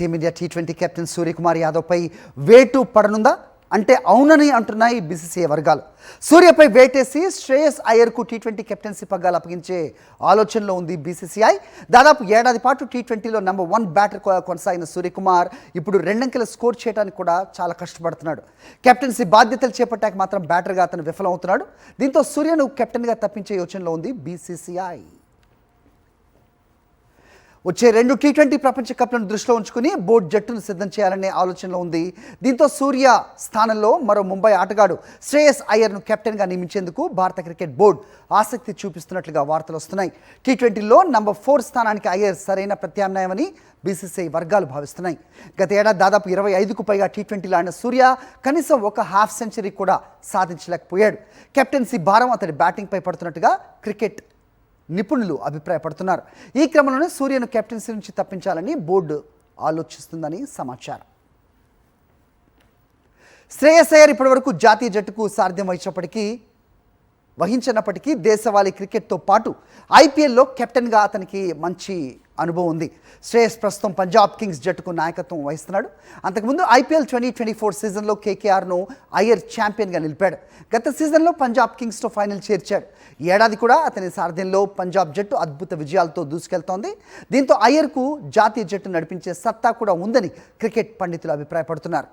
Team India T20 captain Suryakumar యాదవ్పై వేటు పడనుందా అంటే అవునని అంటున్నాయి బీసీసీఐ వర్గాలు. సూర్యపై వేటేసి శ్రేయస్ అయ్యర్కు టీ20 కెప్టెన్సీ పగ్గాలు అప్పగించే ఆలోచనలో ఉంది బీసీసీఐ. దాదాపు ఏడాది పాటు టీ20లో నంబర్ 1 బ్యాటర్ కొనసాగిన సూర్యకుమార్ ఇప్పుడు 2 అంకెల స్కోర్ చేయడానికి కూడా చాలా కష్టపడుతున్నాడు. కెప్టెన్సీ బాధ్యతలు చేపట్టాక మాత్రం బ్యాటర్గా అతను విఫలమవుతున్నాడు. దీంతో సూర్యను కెప్టెన్గా తప్పించే యోచనలో ఉంది బీసీసీఐ. వచ్చే 2 టీ20 ప్రపంచ కప్లను దృష్టిలో ఉంచుకుని బోర్డు జట్టును సిద్ధం చేయాలనే ఆలోచనలో ఉంది. దీంతో సూర్య స్థానంలో మరో ముంబై ఆటగాడు శ్రేయస్ అయ్యర్ను కెప్టెన్గా నియమించేందుకు భారత క్రికెట్ బోర్డు ఆసక్తి చూపిస్తున్నట్లుగా వార్తలు వస్తున్నాయి. టీ20లో నంబర్ 4 స్థానానికి అయ్యర్ సరైన ప్రత్యామ్నాయమని బీసీసీఐ వర్గాలు భావిస్తున్నాయి. గత ఏడాది దాదాపు 25కు పైగా టీ20లో ఆడిన సూర్య కనీసం ఒక హాఫ్ సెంచరీ కూడా సాధించలేకపోయాడు. కెప్టెన్సీ భారం అతడి బ్యాటింగ్పై పడుతున్నట్టుగా క్రికెట్ నిపుణులు అభిప్రాయపడుతున్నారు. ఈ క్రమంలోనే సూర్యను కెప్టెన్సీ నుంచి తప్పించాలని బోర్డు ఆలోచిస్తుందని సమాచారం. శ్రేయస్ అయ్యర్ ఇప్పటివరకు జాతీయ జట్టుకు సారథ్యం వహించినప్పటికీ దేశవాళీ క్రికెట్తో పాటు ఐపీఎల్లో కెప్టెన్గా అతనికి మంచి అనుభవం ఉంది. శ్రేయస్ ప్రస్తుతం పంజాబ్ కింగ్స్ జట్టుకు నాయకత్వం వహిస్తున్నాడు. అంతకుముందు ఐపీఎల్ 2024 సీజన్లో కేకేఆర్ను అయ్యర్ ఛాంపియన్గా నిలిపాడు. గత సీజన్లో పంజాబ్ కింగ్స్తో ఫైనల్ చేర్చాడు. ఈ ఏడాది కూడా అతని సారథ్యంలో పంజాబ్ జట్టు అద్భుత విజయాలతో దూసుకెళ్తోంది. దీంతో అయ్యర్కు జాతీయ జట్టు నడిపించే సత్తా కూడా ఉందని క్రికెట్ పండితులు అభిప్రాయపడుతున్నారు.